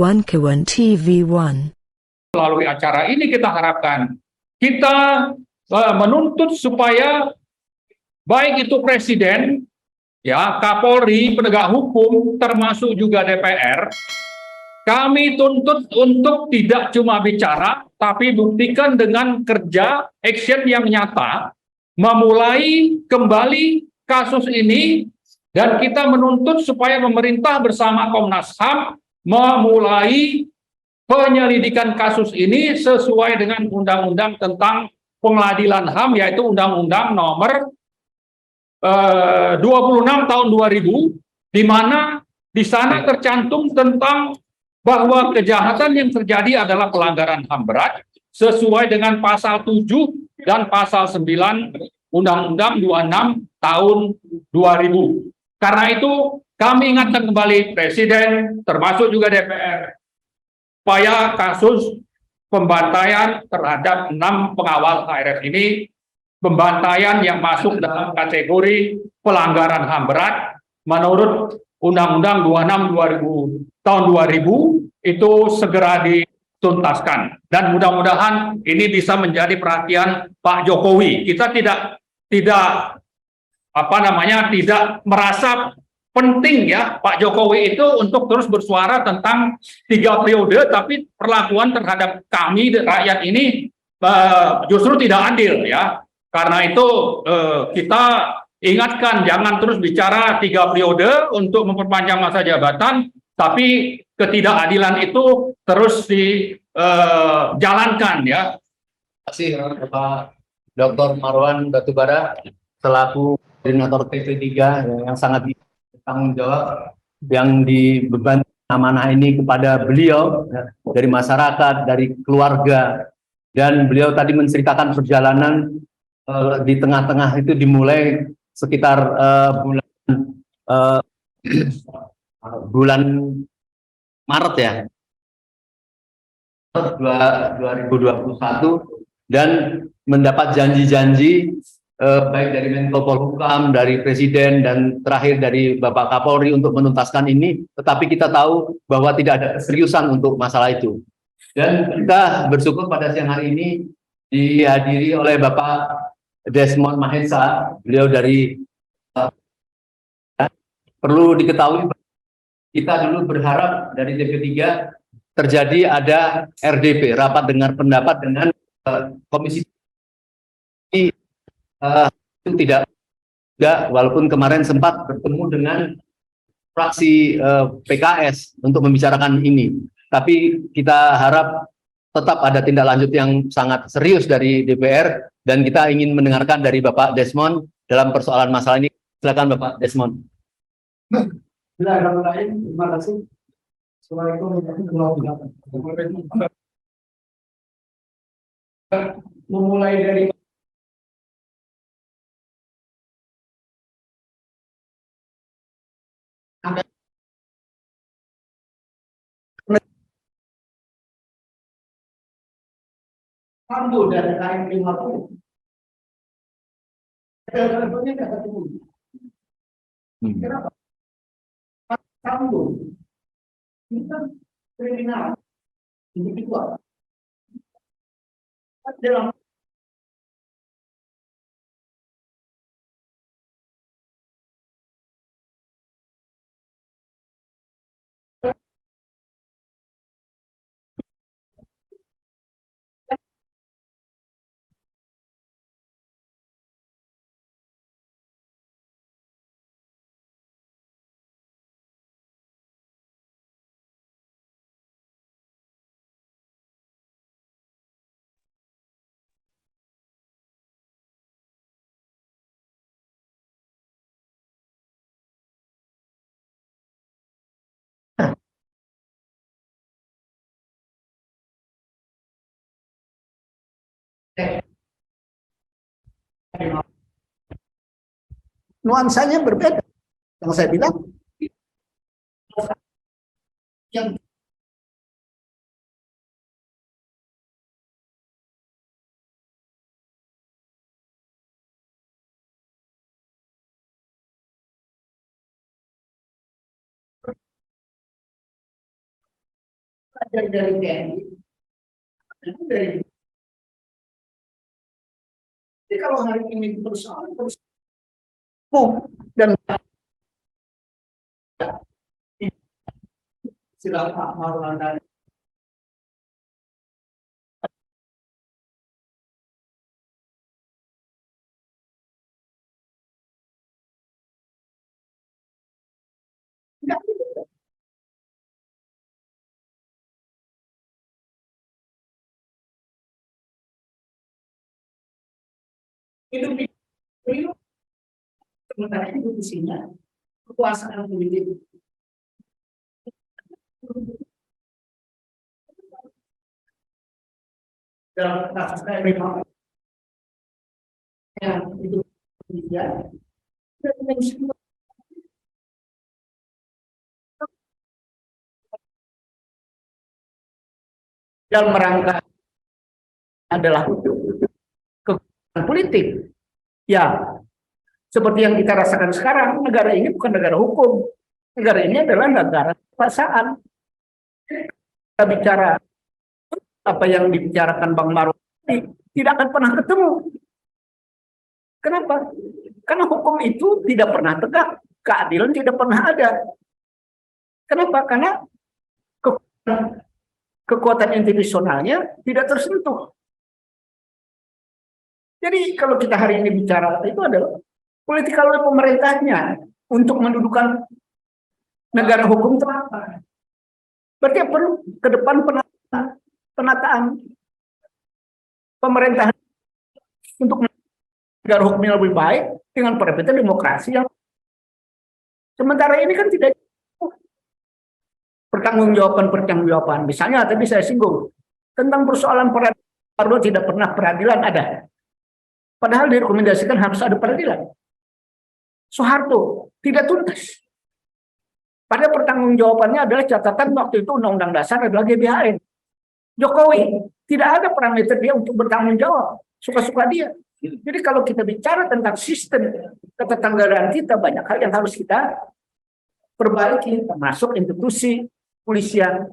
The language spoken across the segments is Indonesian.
Kawan TV1. Melalui acara ini kita harapkan kita menuntut supaya baik itu Presiden, ya, Kapolri, penegak hukum, termasuk juga DPR, kami tuntut untuk tidak cuma bicara, tapi buktikan dengan kerja, action yang nyata, memulai kembali kasus ini, dan kita menuntut supaya pemerintah bersama Komnas HAM memulai penyelidikan kasus ini sesuai dengan undang-undang tentang pengadilan HAM, yaitu Undang-Undang Nomor 26 tahun 2000, di mana di sana tercantum tentang bahwa kejahatan yang terjadi adalah pelanggaran HAM berat sesuai dengan pasal 7 dan pasal 9 Undang-Undang 26 tahun 2000. Karena itu kami ingatkan kembali Presiden termasuk juga DPR supaya kasus pembantaian terhadap 6 pengawal HRS ini, pembantaian yang masuk dalam kategori pelanggaran HAM berat menurut Undang-Undang 26 tahun 2000 itu segera dituntaskan, dan mudah-mudahan ini bisa menjadi perhatian Pak Jokowi. Kita tidak merasa penting, ya, Pak Jokowi itu untuk terus bersuara tentang 3 periode, tapi perlakuan terhadap kami rakyat ini justru tidak adil, ya. Karena itu kita ingatkan jangan terus bicara 3 periode untuk memperpanjang masa jabatan, tapi ketidakadilan itu terus dijalankan, ya. Terima kasih Pak Dr. Marwan Batubara selaku koordinator TP3 yang sangat bertanggung jawab yang dibebankan amanah ini kepada beliau, ya, dari masyarakat, dari keluarga, dan beliau tadi menceritakan perjalanan di tengah-tengah itu dimulai sekitar bulan Maret, ya, 2021, dan mendapat janji-janji baik dari Menko Polhukam, dari Presiden, dan terakhir dari Bapak Kapolri untuk menuntaskan ini. Tetapi kita tahu bahwa tidak ada keseriusan untuk masalah itu. Dan kita bersyukur pada siang hari ini dihadiri oleh Bapak Desmond Mahesa. Beliau dari perlu diketahui kita dulu berharap dari DP3 terjadi ada RDP, rapat dengar pendapat dengan komisi. Itu tidak, walaupun kemarin sempat bertemu dengan fraksi PKS untuk membicarakan ini, tapi kita harap tetap ada tindak lanjut yang sangat serius dari DPR, dan kita ingin mendengarkan dari Bapak Desmond dalam persoalan masalah ini. Silakan Bapak Desmond. Bismillahirrahmanirrahim. Terima kasih. Assalamualaikum warahmatullahi wabarakatuh. Memulai dari Sambo dan KM50. Teleponnya nggak ketemu. Kenapa? Sambo ini kan kriminal, individual. Dalam nuansanya berbeda. Yang saya bilang yang dari TNI, itu dari. Jadi kalau hari ini persoalan hukum dan silakan Pak Maulana. Hidup sementara itu isinya kekuasaan politik. Dalam kasus saya memang yang itu dia dalam rangka adalah kekuasaan politik. Ya, seperti yang kita rasakan sekarang, negara ini bukan negara hukum. Negara ini adalah negara kekuasaan. Kita bicara apa yang dibicarakan Bang Marwan tidak akan pernah ketemu. Kenapa? Karena hukum itu tidak pernah tegak, keadilan tidak pernah ada. Kenapa? Karena kekuatan institusionalnya tidak tersentuh. Jadi kalau kita hari ini bicara itu adalah politik oleh pemerintahnya untuk mendudukan negara hukum itu apa? Berarti perlu ke depan penataan pemerintahan untuk negara hukum yang lebih baik dengan perebutan demokrasi yang sementara ini kan tidak pertanggungjawaban. Misalnya tadi saya singgung tentang persoalan peradilan tidak pernah peradilan ada. Padahal direkomendasikan harus ada peradilan. Soeharto tidak tuntas. Pada pertanggungjawabannya adalah catatan waktu itu Undang-Undang Dasar adalah GBHN. Jokowi tidak ada parameter dia untuk bertanggung jawab. Suka-suka dia. Jadi kalau kita bicara tentang sistem ketetanggaraan kita, banyak hal yang harus kita perbaiki, termasuk institusi polisian,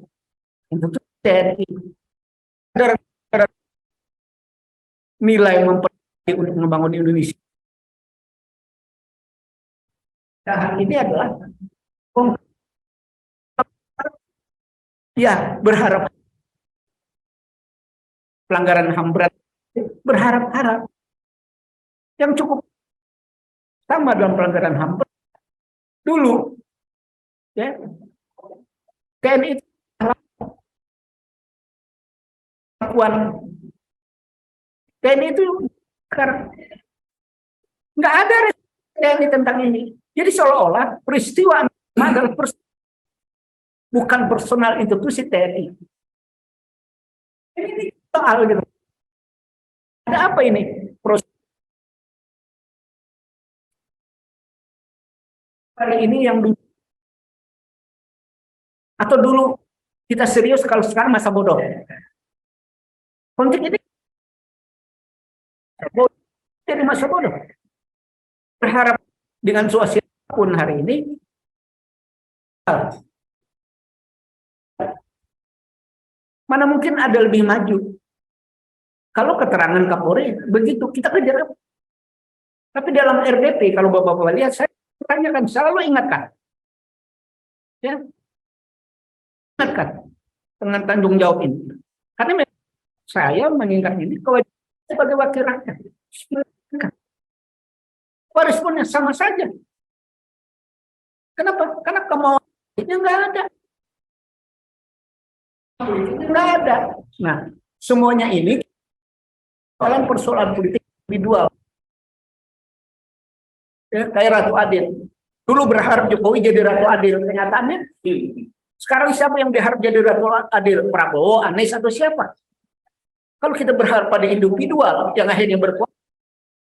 institusi TNI. Nilai untuk membangun Indonesia. Nah, ini adalah ya berharap pelanggaran HAM berat, berharap-harap yang cukup sama dalam pelanggaran HAM berat. Dulu ya TNI itu TNI itu nggak ada TNI tentang ini. Jadi seolah-olah peristiwa adalah bukan personal institusi TNI. Ini soal gitu. Ada apa ini? Hari ini yang dulu atau dulu kita serius, kalau sekarang masa bodoh. Konflik ini jadi masa bodoh. Berharap dengan suasana pun hari ini mana mungkin ada lebih maju. Kalau keterangan Kapolri begitu kita kejar. Tapi dalam RDP kalau Bapak-bapak lihat, saya tanyakan, selalu ingatkan. Ya. Ingatkan dengan tanggung jawab ini. Karena saya mengingat ini kewajiban sebagai wakil rakyat. Responnya sama saja. Kenapa? Karena kemauannya nggak ada. Nggak ada. Nah, semuanya ini dalam persoalan politik individual. Ya, kayak Ratu Adil. Dulu berharap Jokowi jadi Ratu Adil. Kenyataannya, sekarang siapa yang berharap jadi Ratu Adil? Prabowo, Anies, atau siapa? Kalau kita berharap pada individual yang akhirnya berkuasa,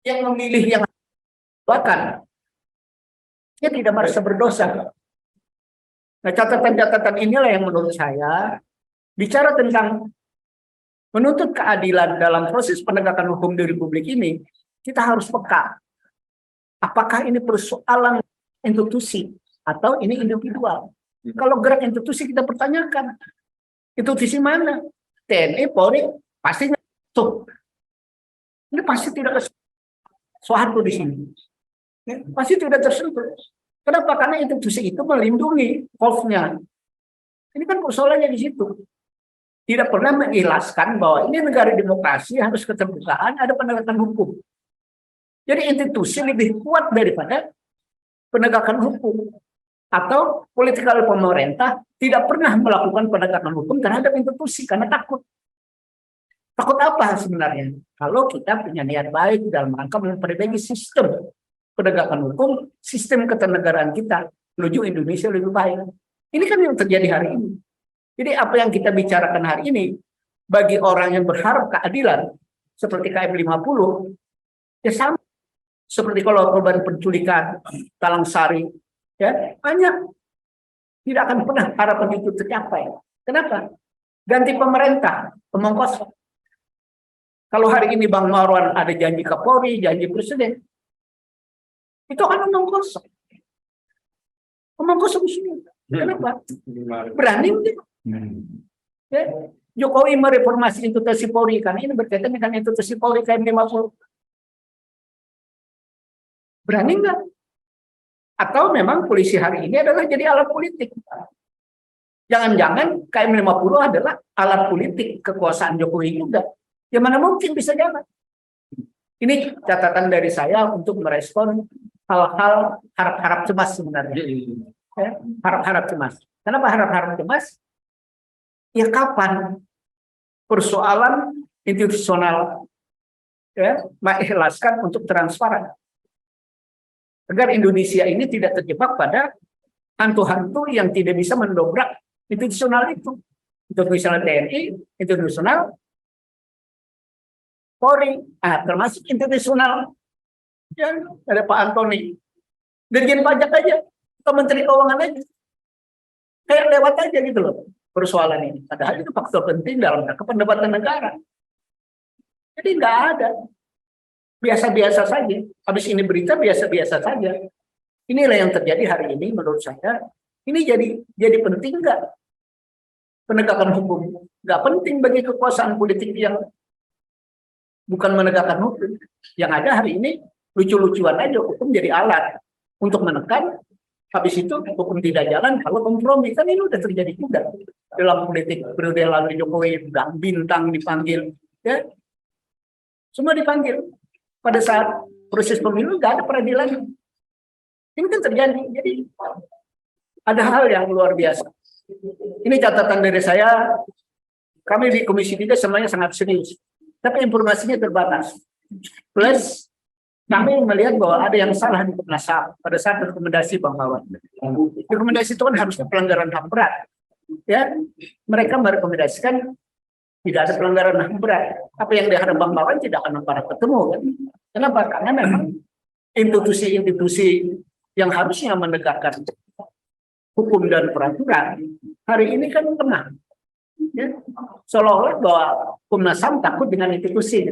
yang memilih yang bahkan dia tidak merasa berdosa. Nah, catatan-catatan inilah yang menurut saya bicara tentang menuntut keadilan dalam proses penegakan hukum di Republik ini, kita harus peka. Apakah ini persoalan institusi atau ini individual? Kalau gerak institusi kita pertanyakan. Institusi mana? TNI, Polri, pasti tuh. Ini pasti tidak Soeharto di sini. Ya, pasti tidak tersentuh. Kenapa? Karena institusi itu melindungi hoax-nya. Ini kan persoalannya di situ. Tidak pernah mengikhlaskan bahwa ini negara demokrasi, harus keterbukaan, ada penegakan hukum. Jadi institusi lebih kuat daripada penegakan hukum. Atau politikal pemerintah tidak pernah melakukan penegakan hukum terhadap institusi karena takut. Takut apa sebenarnya? Kalau kita punya niat baik dalam rangka memperbaiki sistem penegakan hukum, sistem ketenegaraan kita menuju Indonesia lebih baik. Ini kan yang terjadi hari ini. Jadi apa yang kita bicarakan hari ini, bagi orang yang berharap keadilan, seperti KM 50, ya sama. Seperti kalau korban penculikan, Talang Sari, ya banyak. Tidak akan pernah harapan itu tercapai. Kenapa? Ganti pemerintah, omong kosong. Kalau hari ini Bang Marwan ada janji Kapolri, janji Presiden, itu akan omong kosong. Omong kosong semua. Kenapa? Berani enggak? Ya, Jokowi mereformasi institusi Polri, karena ini berkaitan dengan institusi Polri KM 50. Berani enggak? Atau memang polisi hari ini adalah jadi alat politik? Jangan-jangan KM 50 adalah alat politik kekuasaan Jokowi juga. Ya mana mungkin bisa jalan. Ini catatan dari saya untuk merespon hal-hal harap-harap cemas sebenarnya. Ya, harap-harap cemas. Kenapa harap-harap cemas? Ya kapan persoalan institusional ya mengikhlaskan untuk transparan agar Indonesia ini tidak terjebak pada hantu-hantu yang tidak bisa mendobrak institusional itu, institusional TNI, institusional Polri, termasuk institusional yang ada Pak Antoni, Dirjen Pajak aja, atau Menteri Keuangan aja, kayak lewat aja gitu loh persoalan ini. Padahal itu faktor penting dalam rangka pendapatan negara. Jadi nggak ada. Biasa-biasa saja. Habis ini berita biasa-biasa saja. Inilah yang terjadi hari ini menurut saya. Ini jadi penting nggak penegakan hukum? Nggak penting bagi kekuasaan politik yang bukan menegakkan hukum. Yang ada hari ini lucu-lucuan aja, hukum jadi alat untuk menekan. Habis itu hukum tidak jalan kalau kompromi. Kan ini udah terjadi juga dalam politik periode lalu. Jokowi Gang Bintang dipanggil, ya semua dipanggil. Pada saat proses pemilu nggak ada peradilan. Ini kan terjadi. Jadi ada hal yang luar biasa. Ini catatan dari saya. Kami di Komisi 3 semuanya sangat serius. Tapi informasinya terbatas. Plus kami melihat bahwa ada yang salah di Komnas HAM pada saat rekomendasi Bang Marwan. Rekomendasi itu kan harusnya pelanggaran HAM berat. Ya, mereka merekomendasikan tidak ada pelanggaran HAM berat. Apa yang diharap Bang Marwan tidak akan pernah ketemu kan? Kenapa? Karena memang institusi-institusi yang harusnya menegakkan hukum dan peraturan hari ini kan lemah. Ya, seolah-olah bahwa Komnas HAM takut dengan institusi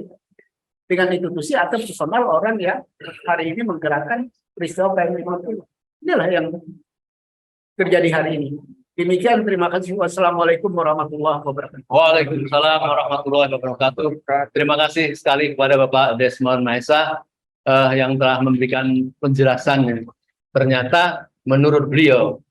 atau personal orang yang hari ini menggerakkan peristiwa KM 50. Inilah yang terjadi hari ini. Demikian, terima kasih. Wassalamualaikum warahmatullahi wabarakatuh. Waalaikumsalam warahmatullahi wabarakatuh. Terima kasih sekali kepada Bapak Desmond Maesa yang telah memberikan penjelasan. Ternyata menurut beliau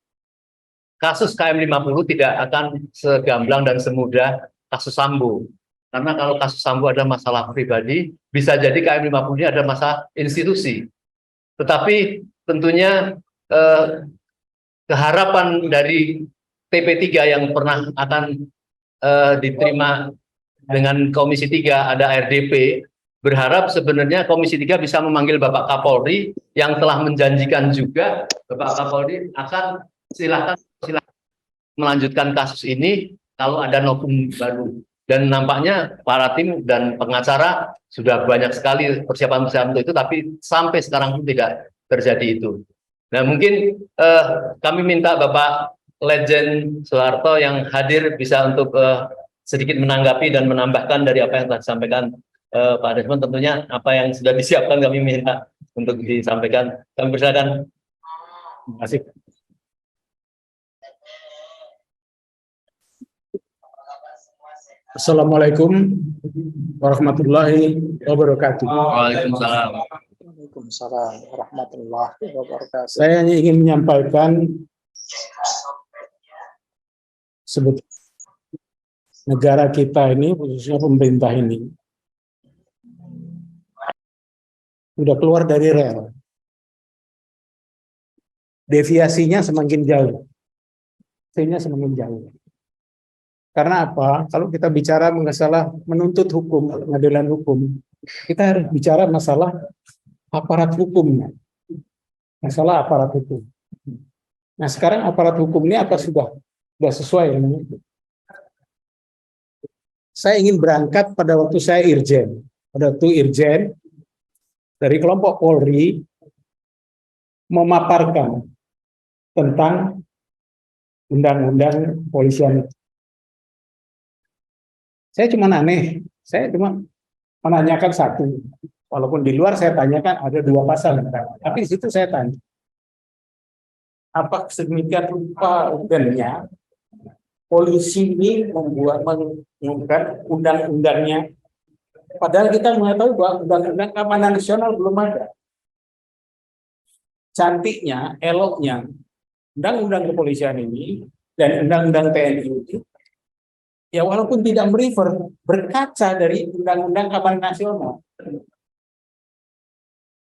kasus KM 50 tidak akan segamblang dan semudah kasus Sambo. Karena kalau kasus Sambo ada masalah pribadi, bisa jadi KM 50 ini ada masalah institusi. Tetapi tentunya keharapan dari TP3 yang pernah akan diterima dengan Komisi 3 ada RDP, berharap sebenarnya Komisi 3 bisa memanggil Bapak Kapolri yang telah menjanjikan juga Bapak Kapolri akan silakan melanjutkan kasus ini kalau ada novum baru. Dan nampaknya para tim dan pengacara sudah banyak sekali persiapan-persiapan untuk itu, tapi sampai sekarang pun tidak terjadi itu. Nah mungkin kami minta Bapak Legend Soeharto yang hadir bisa untuk sedikit menanggapi dan menambahkan dari apa yang telah disampaikan Pak Desmond. Tentunya apa yang sudah disiapkan kami minta untuk disampaikan. Kami persilakan. Terima kasih. Assalamualaikum warahmatullahi wabarakatuh. Waalaikumsalam. Waalaikumsalam warahmatullahi wabarakatuh. Saya hanya ingin menyampaikan sebetulnya negara kita ini, khususnya pemerintah ini, sudah keluar dari rel. Deviasinya semakin jauh. Semakin jauh. Karena apa? Kalau kita bicara masalah menuntut hukum, pengadilan hukum, kita harus bicara masalah aparat hukumnya. Masalah aparat hukum. Nah, sekarang aparat hukum ini apa sudah sesuai dengan itu? Saya ingin berangkat pada waktu saya Irjen. Pada waktu Irjen, dari kelompok Polri memaparkan tentang undang-undang kepolisian. Saya cuma menanyakan satu. Walaupun di luar saya tanyakan ada 2 pasal. Tapi di situ saya tanya. Apa sedemikian rupa organnya polisi ini mengumumkan undang-undangnya. Padahal kita mengetahui bahwa undang-undang keamanan nasional belum ada. Cantiknya, eloknya, undang-undang kepolisian ini dan undang-undang TNI ini, ya walaupun tidak merefer, berkaca dari undang-undang keamanan nasional.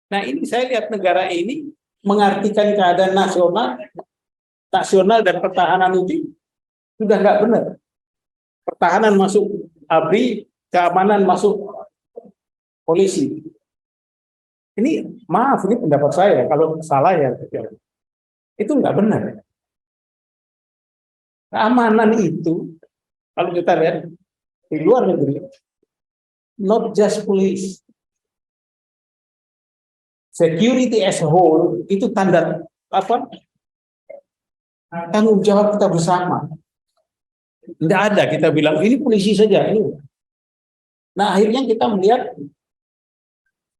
Nah ini saya lihat negara ini mengartikan keadaan nasional dan pertahanan itu sudah nggak benar. Pertahanan masuk ABRI, keamanan masuk polisi. Ini maaf, ini pendapat saya. Kalau salah ya itu nggak benar. Keamanan itu kalau kita lihat di luar negeri, not just police, security as a whole itu tanda apa? Tanggung jawab kita bersama. Tidak ada kita bilang ini polisi saja. Ini. Nah akhirnya kita melihat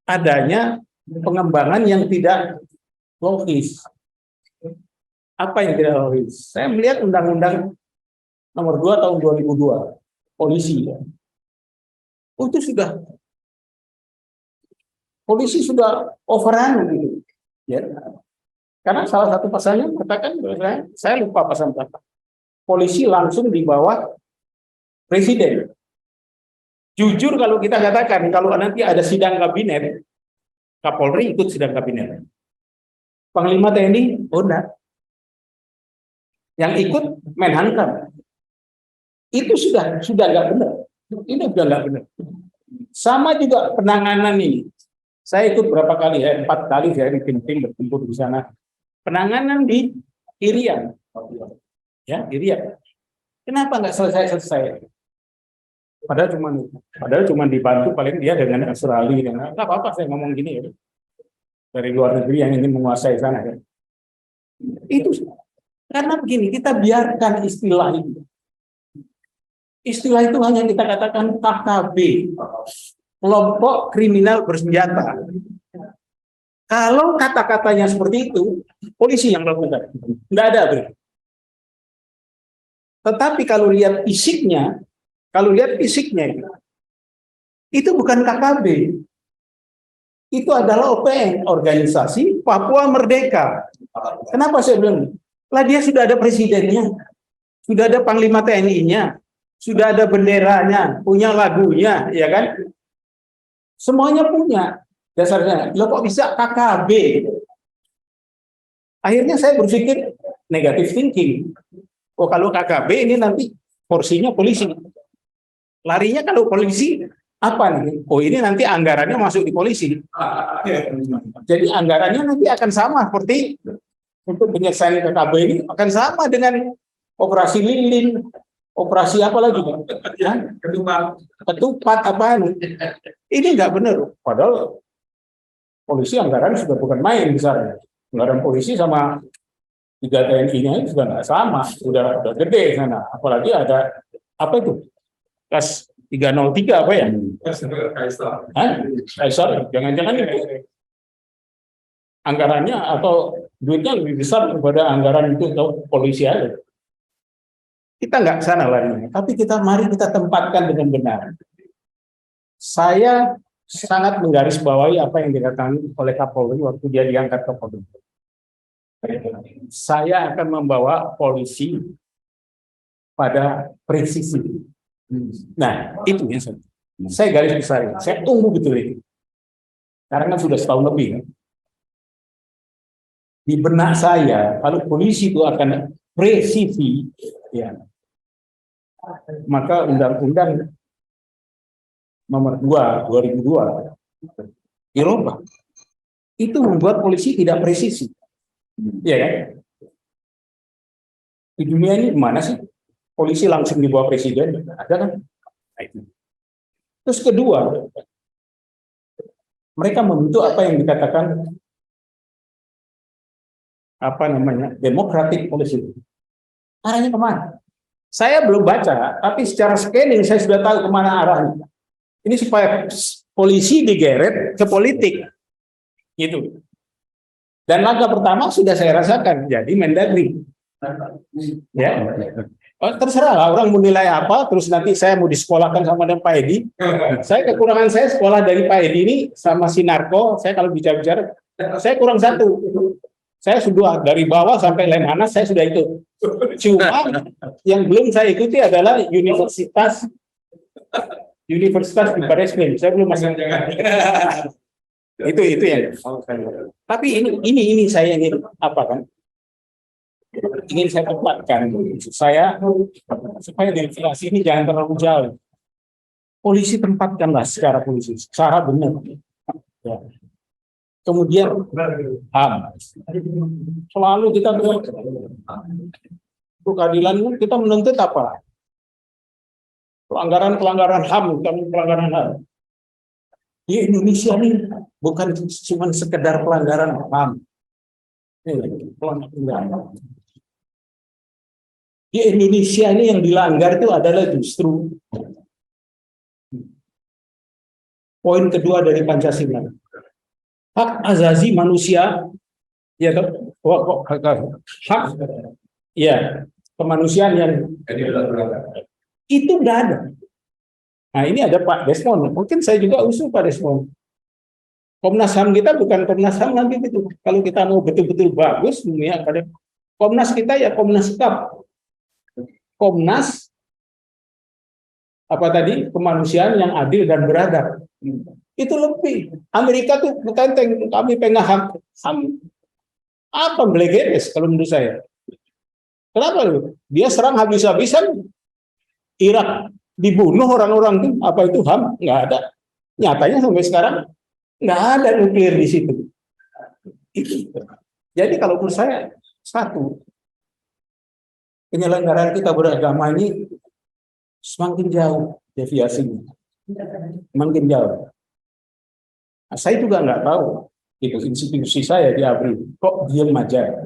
adanya pengembangan yang tidak logis. Apa yang tidak logis? Saya melihat undang-undang nomor 2 tahun 2002 polisi ya. Itu sudah polisi sudah overrun gitu ya. Karena salah satu pasalnya katakan, saya lupa pasal berapa, polisi langsung di bawah presiden. Jujur kalau kita katakan kalau nanti ada sidang kabinet, Kapolri ikut sidang kabinet, Panglima TNI enggak, yang ikut Menhankam. Itu sudah nggak benar. Ini sudah nggak benar. Sama juga penanganan ini. Saya ikut berapa kali ya? 4 kali saya di tim bertempur di sana. Penanganan di Irian, ya Irian. Kenapa nggak selesai? Padahal cuma dibantu paling dia dengan Australia. Nggak apa-apa saya ngomong gini ya. Dari luar negeri yang ingin menguasai sana ya. Itu karena begini, kita biarkan istilah itu. Istilah itu hanya kita katakan KKB, kelompok kriminal bersenjata. Kalau kata-katanya seperti itu, polisi yang melakukan. Tidak ada berarti. Tetapi kalau lihat fisiknya itu bukan KKB. Itu adalah OPM, Organisasi Papua Merdeka. Kenapa saya bilang? Lah dia sudah ada presidennya, sudah ada Panglima TNI-nya, sudah ada benderanya, punya lagunya, ya kan? Semuanya punya dasarnya. Loh kok bisa KKB? Akhirnya saya berpikir negative thinking. Oh kalau KKB ini nanti porsinya polisi. Larinya kalau polisi apa nih? Oh ini nanti anggarannya masuk di polisi. Jadi anggarannya nanti akan sama seperti untuk penyelesaian KKB ini akan sama dengan operasi lilin, operasi apa lagi? Ya? Ketupat apa? Ini nggak benar. Padahal polisi anggaran sudah bukan main besarnya. Anggaran polisi sama 3 TNI-nya sudah nggak sama, sudah gede sana. Apalagi ada apa itu? Kas 303 apa ya? Kaisar, jangan-jangan itu anggarannya atau duitnya lebih besar daripada anggaran itu untuk polisi aja. Kita nggak ke sana lagi, tapi mari kita tempatkan dengan benar. Saya sangat menggarisbawahi apa yang dikatakan oleh Kapolri waktu dia diangkat ke Polri. Saya akan membawa polisi pada presisi. Nah, itu yang saya garis besar. Saya tunggu betul itu. Karena kan sudah setahun lebih. Kan? Di benak saya, kalau polisi itu akan presisi, ya, maka Undang-Undang Nomor 2 2002 dirubah. Itu membuat polisi tidak presisi. Ya kan? Di dunia ini mana sih polisi langsung di bawah presiden? Ada kan? Terus kedua, mereka membentuk apa yang dikatakan democratic policy. Arahnya kemana? Saya belum baca, tapi secara scanning saya sudah tahu kemana arahnya. Ini supaya polisi digeret ke politik, gitu. Dan langkah pertama sudah saya rasakan, jadi Mendagri. Ya, terserah lah orang menilai apa, terus nanti saya mau disekolahkan sama dengan Pak Edi. Kekurangan saya sekolah dari Pak Edi ini sama Sinarko, saya kalau bicara, saya kurang satu. Saya sudah dari bawah sampai Lemhanas, saya sudah ikut. Cuma yang belum saya ikuti adalah Universitas di Barisbin. Saya belum masuk. Itu ya. Tapi ini saya ingin apa kan? Ingin saya tempatkan supaya inflasi ini jangan terlalu jauh. Polisi tempatkanlah secara benar. Ya. Kemudian HAM. Selalu kita untuk keadilan kita menuntut apa? Pelanggaran HAM, bukan pelanggaran HAM. Di Indonesia ini bukan cuma sekedar pelanggaran HAM. Di Indonesia ini yang dilanggar itu adalah justru poin kedua dari Pancasila. Hak asasi manusia, ya, hak ya kemanusiaan yang itu nggak ada. Nah ini ada Pak Desmond, mungkin saya juga usul Pak Desmond. Komnas HAM kita bukan Komnas HAM nanti itu. Kalau kita mau betul-betul bagus dunia akademik, Komnas kita ya Komnas HAM. Komnas kemanusiaan yang adil dan beradab. Itu lebih. Amerika tuh bukan kami pengen HAM apa belegeres kalau menurut saya. Kenapa? Dia serang habis-habisan Irak, dibunuh orang-orang itu, apa itu HAM? Nggak ada. Nyatanya sampai sekarang nggak ada nuklir di situ. Jadi kalau menurut saya satu, penyelenggaraan kita beragama ini semakin jauh deviasinya, semakin jauh. Nah, saya juga nggak tahu itu institusi saya di ABRI kok diam aja.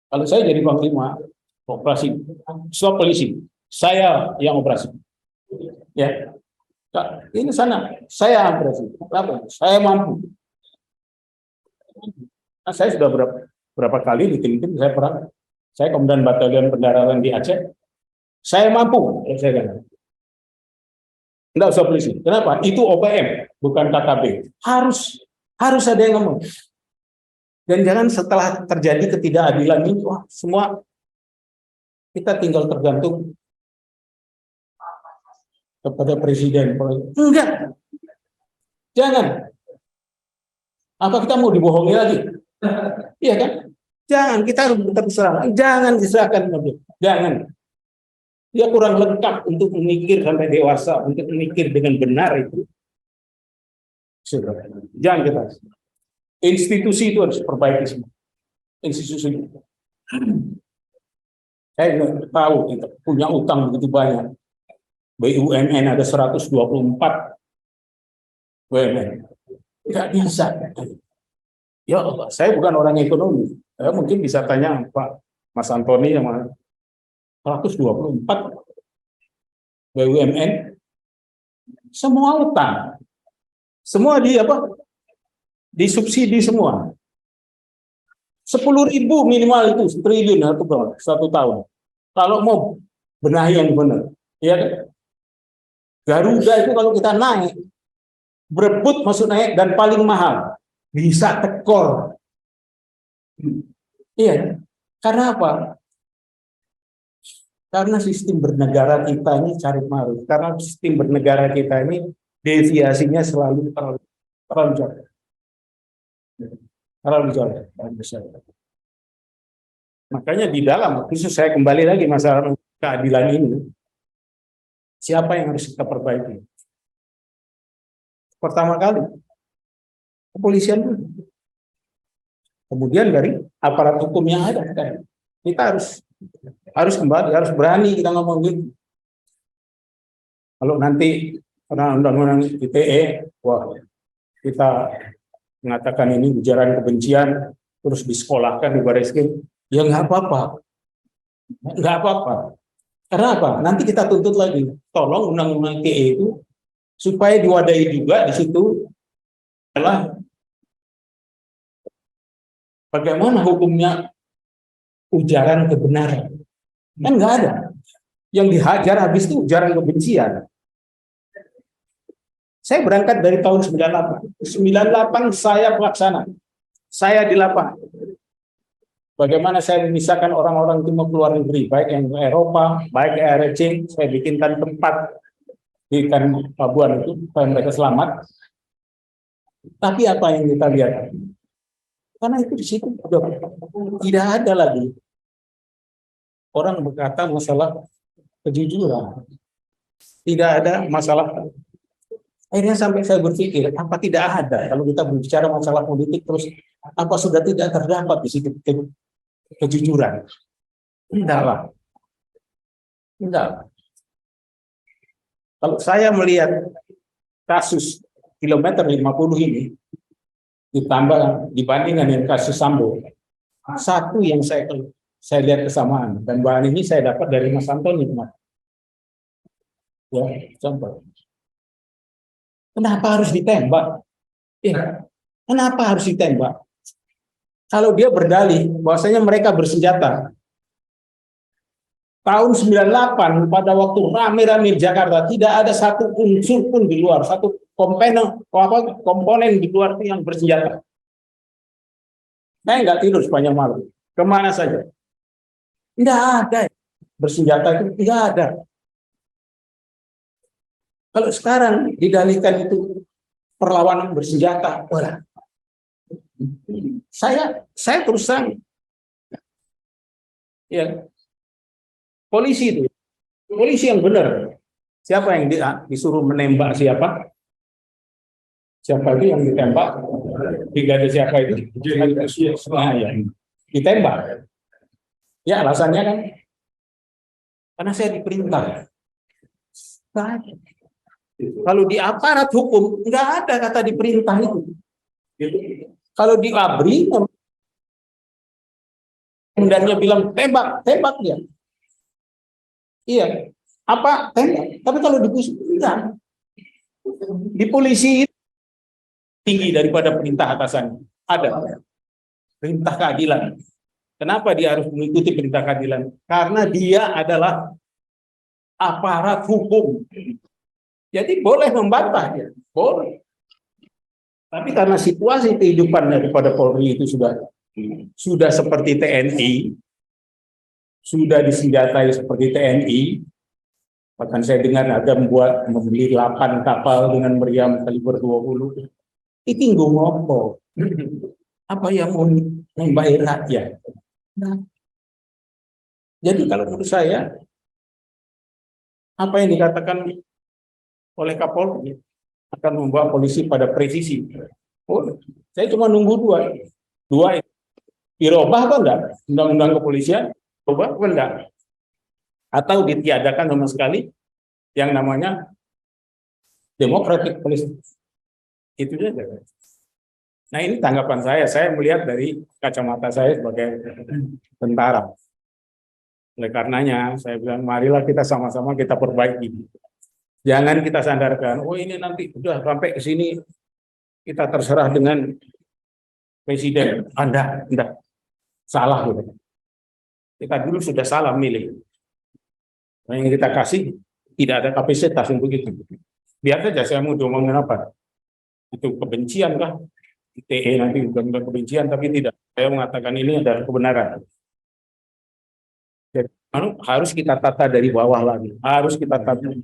Kalau saya jadi panglima operasi stop polisi, saya yang operasi. Ya, ini sana saya operasi. Kenapa? Saya mampu. Nah, saya sudah berapa kali di tim saya perang. Saya komandan batalion pendaratan di Aceh. Saya mampu. Saya katakan. Enggak usah polisi. Kenapa? Itu OPM, bukan KKB. Harus ada yang ngomong. Dan jangan setelah terjadi ketidakadilan ini, wah, semua kita tinggal tergantung kepada presiden. Enggak. Jangan. Apa kita mau dibohongi lagi? Iya kan? Jangan, kita harus terserah. Jangan diserahkan. Jangan. Dia kurang lengkap untuk memikir sampai dewasa, untuk memikir dengan benar itu. Jangan kita. Institusi itu harus perbaiki semua. Institusi. Saya nggak tahu kita punya utang begitu banyak. BUMN ada 124 BUMN. Nggak bisa. Ya Allah, saya bukan orang ekonomi. Saya mungkin bisa tanya Pak Mas Antoni yang 124 BUMN, semua utang, semua disubsidi semua. 10.000 minimal itu triliun satu tahun. Kalau mau benahi yang benar. Iya kan? Garuda itu kalau kita naik, berebut masuk naik dan paling mahal, bisa tekor. Iya, karena apa? Karena sistem bernegara kita ini carut marut. Karena sistem bernegara kita ini deviasinya selalu terlalu jauh. Terlalu jauh. Makanya di dalam, khusus saya kembali lagi masalah keadilan ini, siapa yang harus kita perbaiki? Pertama kali, kepolisian dulu. Kemudian dari aparat hukum yang ada. Kita harus kembali, harus berani kita ngomong gitu. Kalau nanti karena undang-undang ITE, wah, kita mengatakan ini ujaran kebencian, terus disekolahkan di Barreskrim, ya nggak apa-apa. Nggak apa-apa. Karena apa? Nanti kita tuntut lagi. Tolong undang-undang ITE itu supaya diwadahi juga di situ adalah bagaimana hukumnya ujaran kebenaran. Kan nggak ada. Yang dihajar habis itu ujaran kebencian. Saya berangkat dari tahun 98. 98 saya pelaksana. Saya di lapangan. Bagaimana saya memisahkan orang-orang itu mau keluar negeri, baik yang ke Eropa, baik ke RRC, saya bikinkan tempat di Pabuan itu supaya mereka selamat. Tapi apa yang kita lihat? Karena itu di situ tidak ada lagi orang berkata masalah kejujuran. Tidak ada masalah. Akhirnya sampai saya berpikir, apa tidak ada kalau kita berbicara masalah politik terus apa sudah tidak terdapat di situ kejujuran? Tidaklah. Tidak. Kalau saya melihat kasus kilometer 50 ini ditambah dibandingkan dengan kasus Sambo, satu yang saya lihat kesamaan, dan bahan ini saya dapat dari Mas Antoni kemarin. Ya, contoh. Kenapa harus ditembak? Ya, kenapa harus ditembak? Kalau dia berdalih bahwasanya mereka bersenjata. Tahun 98 pada waktu rame-rame Jakarta tidak ada satu unsur pun di luar, satu komponen di luar yang bersenjata. Saya nggak tidur sepanjang malam. Kemana saja? Tidak ada bersenjata itu, tidak ada. Kalau sekarang didalihkan itu perlawanan bersenjata, saya terus terang, ya polisi itu, polisi yang benar. Siapa yang disuruh menembak siapa? Siapa itu yang ditembak? Brigade siapa itu? Ya, ditembak. Ya alasannya kan karena saya diperintah. Kalau di aparat hukum nggak ada kata diperintah itu. Kalau di ABRI komandannya bilang tembak dia. Iya, apa tembak? Tapi kalau di polisi enggak. Di polisi tinggi daripada perintah atasan. Ada perintah keadilan. Kenapa dia harus mengikuti perintah keadilan? Karena dia adalah aparat hukum. Jadi boleh membantah dia, boleh. Tapi karena situasi kehidupan daripada Polri itu sudah seperti TNI, sudah disenjatai seperti TNI, bahkan saya dengar ada membeli 8 kapal dengan meriam kaliber 20. Itu ngopo. Apa yang mau membayar rakyat? Nah. Jadi kalau menurut saya, apa yang dikatakan oleh Kapolri akan membawa polisi pada presisi. Saya cuma nunggu dua dirubah atau enggak undang-undang kepolisian, ubah atau enggak, atau ditiadakan sama sekali yang namanya democratic police. Itu saja. Nah ini tanggapan saya melihat dari kacamata saya sebagai tentara. Oleh karenanya saya bilang marilah kita sama-sama kita perbaiki. Jangan kita sandarkan, oh ini nanti sudah sampai ke sini kita terserah dengan presiden. Anda tidak salah. Kita dulu sudah salah milih. Yang kita kasih tidak ada kapasitas untuk itu. Biar saja saya mau ngomongin apa. Itu kebencian kah? ITE nanti bukan kebencian, tapi tidak. Saya mengatakan ini adalah kebenaran. Jadi, harus kita tata dari bawah lagi. Harus kita tata.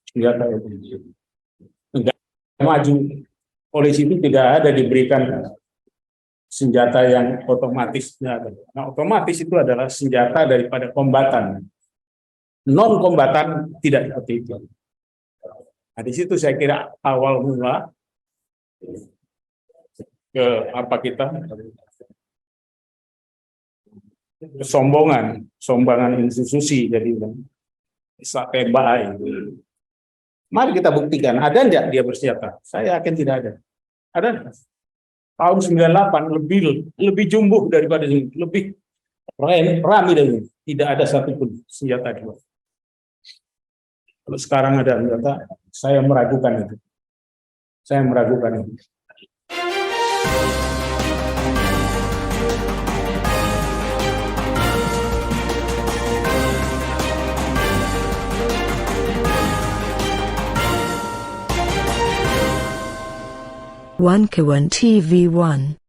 Senjata itu. Negara maju, polisi itu tidak ada diberikan senjata yang otomatis. Nah, otomatis itu adalah senjata daripada kombatan. Non kombatan tidak seperti itu. Nah, di situ saya kira awal mula ke apa kita kesombongan institusi jadi tembak. Mari kita buktikan, ada enggak dia bersenjata? Saya yakin tidak ada. Ada. Tahun 98 lebih jumbuh daripada ini, lebih ramai dari ini. Tidak ada satupun senjata dua. Kalau sekarang ada senjata, saya meragukan itu. Saya meragukan itu. One Kawan TV 1